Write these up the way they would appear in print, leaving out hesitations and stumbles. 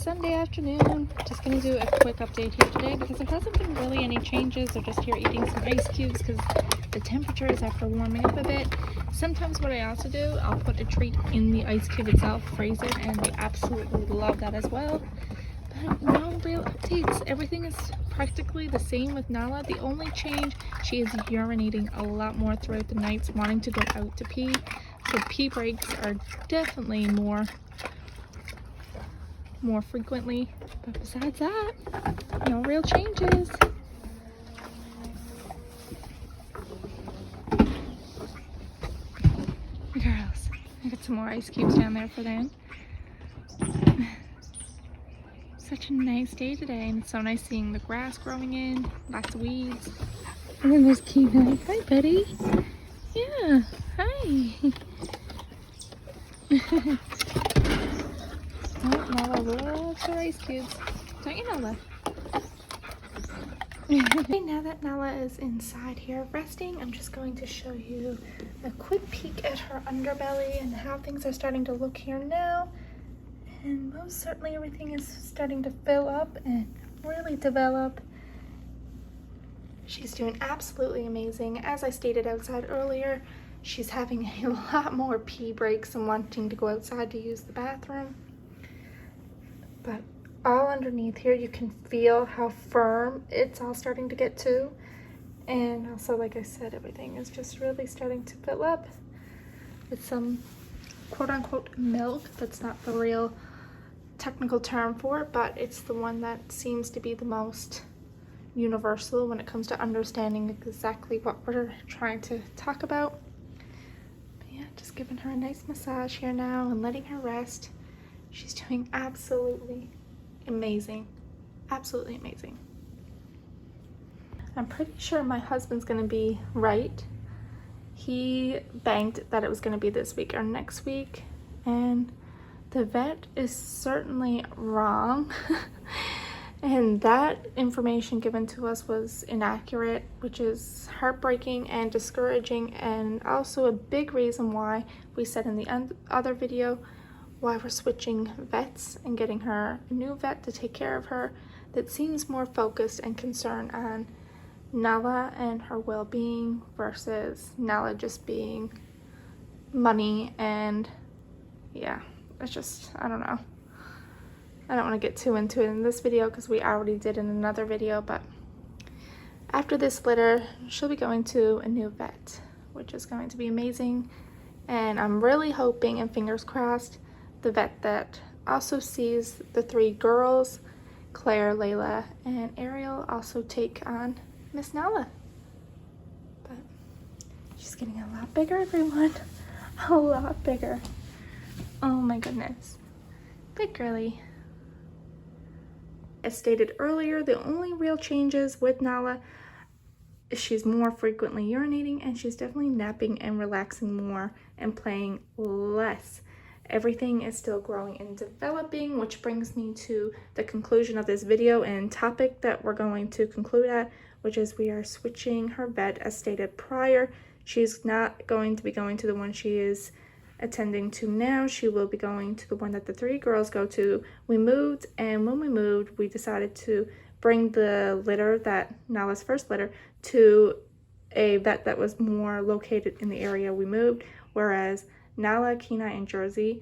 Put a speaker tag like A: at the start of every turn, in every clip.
A: Sunday afternoon. Just gonna do a quick update here today because there hasn't been really any changes. They're just here eating some ice cubes because the temperatures after warming up a bit. Sometimes what I also do, I'll put a treat in the ice cube itself, freeze it, and they absolutely love that as well. But no real updates. Everything is practically the same with Nala. The only change, she is urinating a lot more throughout the nights, wanting to go out to pee. So pee breaks are definitely more frequently, but besides that, no real changes. Girls, I got some more ice cubes down there for them. Such a nice day today, and it's so nice seeing the grass growing in, lots of weeds. And then there's Kina. Hi, buddy. Yeah, hi. Oh, Nala loves her ice cubes. Don't you, Nala? Okay, now that Nala is inside here resting, I'm just going to show you a quick peek at her underbelly and how things are starting to look here now. And most certainly everything is starting to fill up and really develop. She's doing absolutely amazing. As I stated outside earlier, she's having a lot more pee breaks and wanting to go outside to use the bathroom. But all underneath here, you can feel how firm it's all starting to get to. And also, like I said, everything is just really starting to fill up with some quote-unquote milk. That's not the real technical term for it, but it's the one that seems to be the most universal when it comes to understanding exactly what we're trying to talk about. But yeah, just giving her a nice massage here now and letting her rest. She's doing absolutely amazing. Absolutely amazing. I'm pretty sure my husband's gonna be right. He banked that it was gonna be this week or next week, and the vet is certainly wrong. And that information given to us was inaccurate, which is heartbreaking and discouraging, and also a big reason why we said in the other video why we're switching vets and getting her a new vet to take care of her that seems more focused and concerned on Nala and her well-being versus Nala just being money. And yeah, it's just, I don't know. I don't want to get too into it in this video because we already did in another video, but after this litter, she'll be going to a new vet, which is going to be amazing. And I'm really hoping, and fingers crossed, the vet that also sees the three girls, Claire, Layla, and Ariel, also take on Miss Nala. But she's getting a lot bigger, everyone. A lot bigger. Oh my goodness. Big girly. As stated earlier, the only real changes with Nala is she's more frequently urinating, and she's definitely napping and relaxing more and playing less. Everything is still growing and developing, which brings me to the conclusion of this video and topic that we're going to conclude at, which is we are switching her vet as stated prior. She's not going to be going to the one she is attending to now. She will be going to the one that the three girls go to. We moved, and when we moved, we decided to bring the litter, that Nala's first litter, to a vet that was more located in the area we moved, whereas Nala, Kenai, and Jersey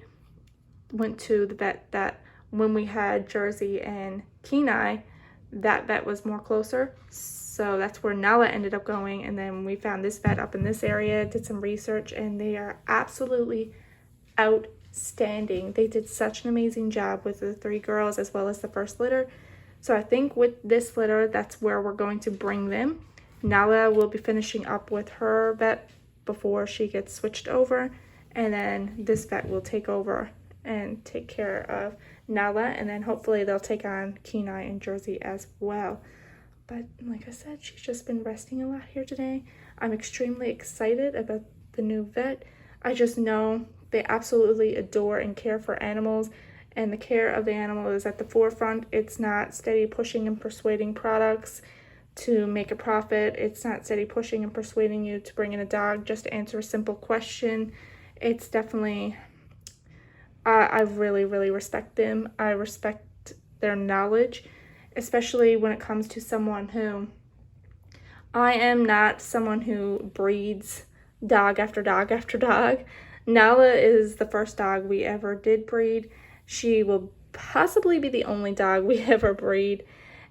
A: went to the vet that when we had Jersey and Kenai, that vet was more closer. So that's where Nala ended up going. And then we found this vet up in this area, did some research, and they are absolutely outstanding. They did such an amazing job with the three girls as well as the first litter. So I think with this litter, that's where we're going to bring them. Nala will be finishing up with her vet before she gets switched over. And then this vet will take over and take care of Nala, and then hopefully they'll take on Kenai and Jersey as well. But like I said, she's just been resting a lot here today. I'm extremely excited about the new vet. I just know they absolutely adore and care for animals, and the care of the animal is at the forefront. It's not steady pushing and persuading products to make a profit. It's not steady pushing and persuading you to bring in a dog just to answer a simple question. It's definitely, I really respect them. I respect their knowledge, especially when it comes to someone who, I am not someone who breeds dog after dog after dog. Nala is the first dog we ever did breed. She will possibly be the only dog we ever breed,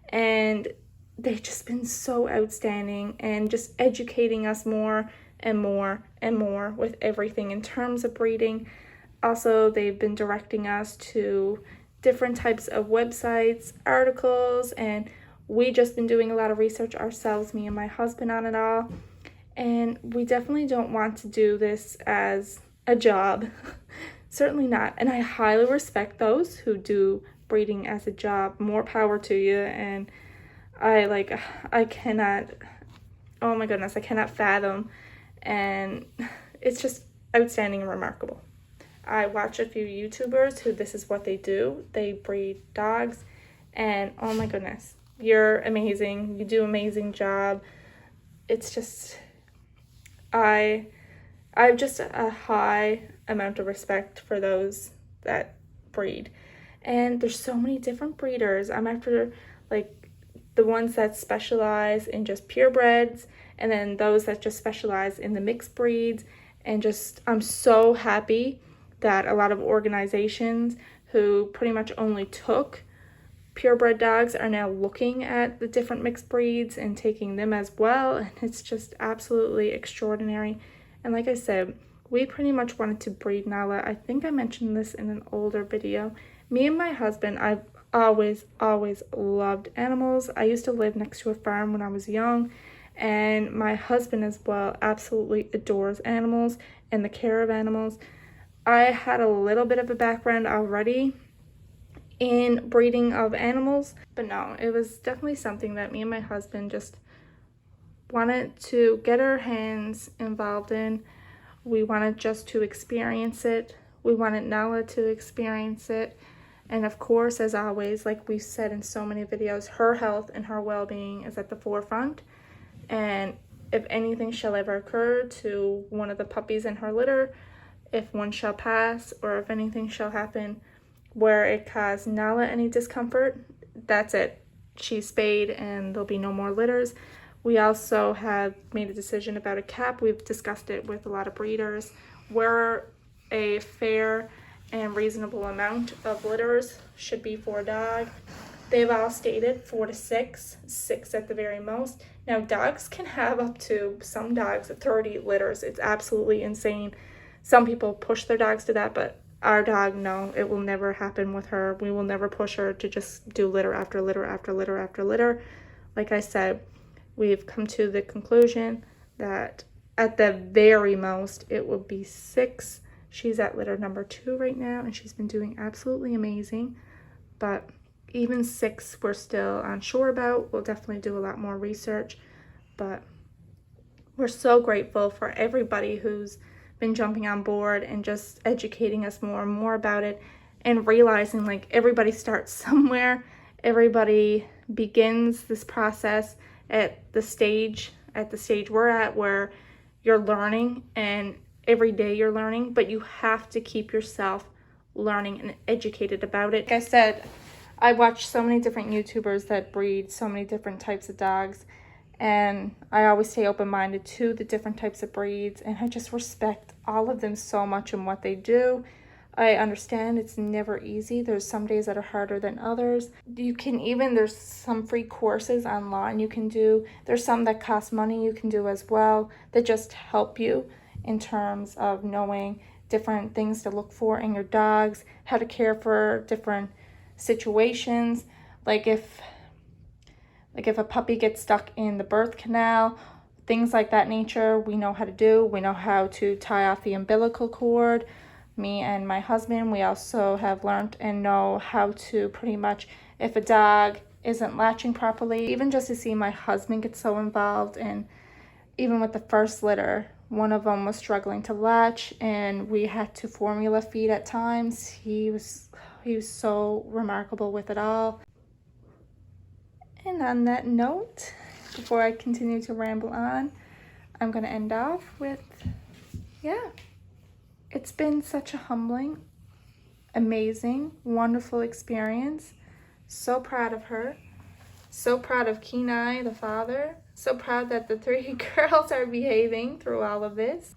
A: and they've just been so outstanding and just educating us more and more and more with everything in terms of breeding. Also, they've been directing us to different types of websites, articles, and we just been doing a lot of research ourselves, me and my husband, on it all. And we definitely don't want to do this as a job. Certainly not. And I highly respect those who do breeding as a job. More power to you. And I cannot, oh my goodness, I cannot fathom. And it's just outstanding and remarkable. I watch a few YouTubers who this is what they do. They breed dogs, and oh my goodness, you're amazing. You do an amazing job. It's just, I have just a high amount of respect for those that breed. And there's so many different breeders. I'm after like the ones that specialize in just purebreds, and then those that just specialize in the mixed breeds. And just, I'm so happy that a lot of organizations who pretty much only took purebred dogs are now looking at the different mixed breeds and taking them as well. And it's just absolutely extraordinary. And like I said, we pretty much wanted to breed Nala. I think I mentioned this in an older video. Me and my husband, I've always loved animals. I used to live next to a farm when I was young, and my husband as well absolutely adores animals and the care of animals. I had a little bit of a background already in breeding of animals, but no, it was definitely something that me and my husband just wanted to get our hands involved in. We wanted just to experience it. We wanted Nala to experience it. And of course, as always, like we've said in so many videos, her health and her well-being is at the forefront. And if anything shall ever occur to one of the puppies in her litter, if one shall pass, or if anything shall happen where it caused Nala any discomfort, that's it. She's spayed and there'll be no more litters. We also have made a decision about a cap. We've discussed it with a lot of breeders, where a fair and reasonable amount of litters should be for a dog. They've all stated 4 to 6, 6 at the very most. Now, dogs can have up to, some dogs, 30 litters. It's absolutely insane. Some people push their dogs to that, but our dog, no, it will never happen with her. We will never push her to just do litter after litter after litter after litter. Like I said, we've come to the conclusion that at the very most, it will be 6. She's at litter number 2 right now, and she's been doing absolutely amazing. But even 6, we're still unsure about. We'll definitely do a lot more research. But we're so grateful for everybody who's been jumping on board and just educating us more and more about it, and realizing like everybody starts somewhere. Everybody begins this process at the stage we're at, where you're learning, and every day you're learning, but you have to keep yourself learning and educated about it. Like I said, I watch so many different YouTubers that breed so many different types of dogs, and I always stay open-minded to the different types of breeds, and I just respect all of them so much in what they do. I understand it's never easy. There's some days that are harder than others. There's some free courses online you can do. There's some that cost money you can do as well, that just help you in terms of knowing different things to look for in your dogs, how to care for different situations. Like if a puppy gets stuck in the birth canal, things like that nature, we know how to do. We know how to tie off the umbilical cord. Me and my husband, we also have learned and know how to pretty much, if a dog isn't latching properly, even just to see my husband get so involved. And even with the first litter, one of them was struggling to latch, and we had to formula feed at times. He was so remarkable with it all. And on that note, before I continue to ramble on, I'm going to end off with, it's been such a humbling, amazing, wonderful experience So proud of her. So proud of Kenai, the father. So proud that the 3 girls are behaving through all of this.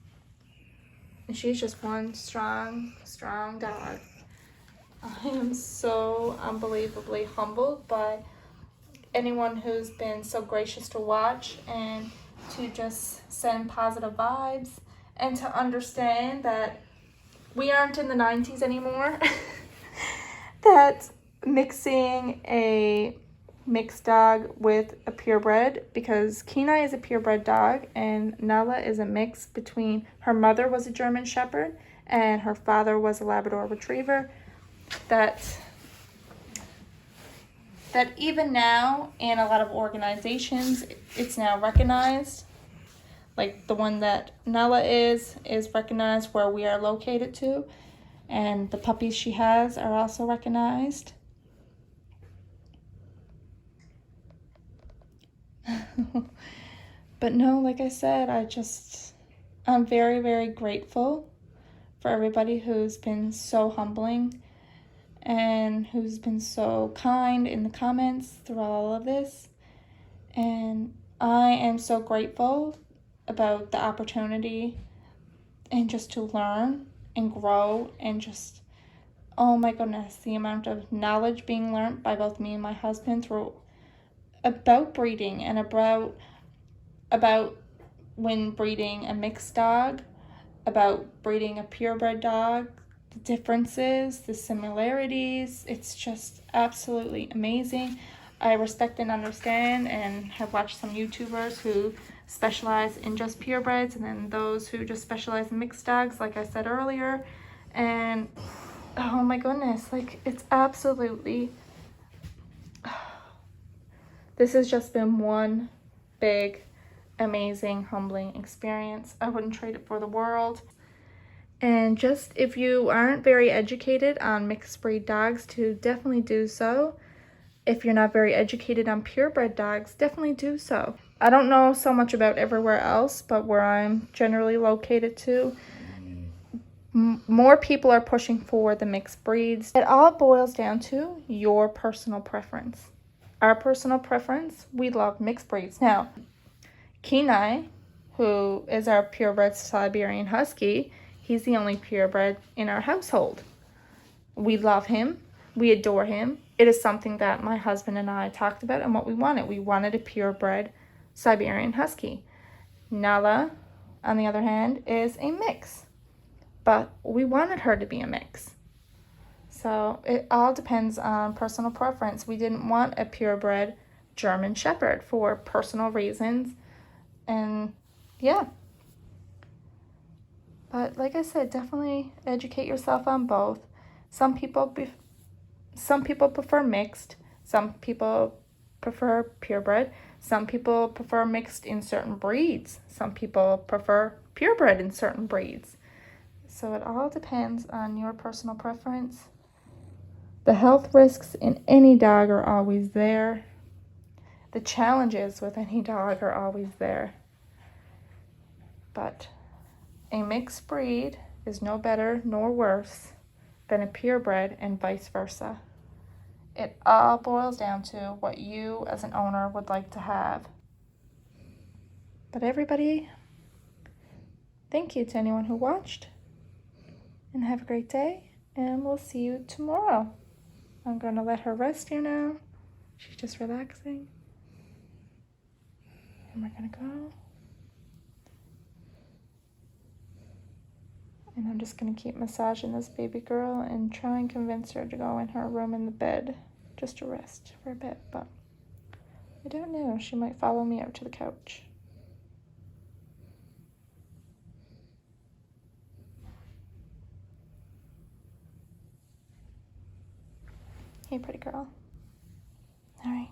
A: And she's just one strong, strong dog. I am so unbelievably humbled by anyone who's been so gracious to watch and to just send positive vibes and to understand that we aren't in the 90s anymore. That mixing a mixed dog with a purebred, because Kenai is a purebred dog and Nala is a mix between, her mother was a German Shepherd and her father was a Labrador Retriever, that even now in a lot of organizations it's now recognized. Like the one that Nala is recognized where we are located to, and the puppies she has are also recognized. But no, like I said, I'm very, very grateful for everybody who's been so humbling and who's been so kind in the comments through all of this. And I am so grateful about the opportunity and just to learn and grow and just, oh my goodness, the amount of knowledge being learned by both me and my husband through about breeding and about when breeding a mixed dog, about breeding a purebred dog, the differences, the similarities. It's just absolutely amazing. I respect and understand and have watched some YouTubers who specialize in just purebreds and then those who just specialize in mixed dogs, like I said earlier. And oh my goodness, like it's absolutely, this has just been one big, amazing, humbling experience. I wouldn't trade it for the world. And just if you aren't very educated on mixed breed dogs, to definitely do so. If you're not very educated on purebred dogs, definitely do so. I don't know so much about everywhere else, but where I'm generally located to, more people are pushing for the mixed breeds. It all boils down to your personal preference. Our personal preference, we love mixed breeds. Now, Kenai, who is our purebred Siberian Husky, he's the only purebred in our household. We love him. We adore him. It is something that my husband and I talked about and what we wanted. We wanted a purebred Siberian Husky. Nala, on the other hand, is a mix. But we wanted her to be a mix. So it all depends on personal preference. We didn't want a purebred German Shepherd for personal reasons. And yeah. But like I said, definitely educate yourself on both. Some people prefer mixed. Some people prefer purebred. Some people prefer mixed in certain breeds. Some people prefer purebred in certain breeds. So it all depends on your personal preference. The health risks in any dog are always there. The challenges with any dog are always there. But a mixed breed is no better nor worse than a purebred and vice versa. It all boils down to what you as an owner would like to have. But everybody, thank you to anyone who watched. And have a great day. And we'll see you tomorrow. I'm going to let her rest here now. She's just relaxing. And we're going to go. And I'm just going to keep massaging this baby girl and try and convince her to go in her room in the bed just to rest for a bit. But I don't know. She might follow me out to the couch. Hey, pretty girl. All right.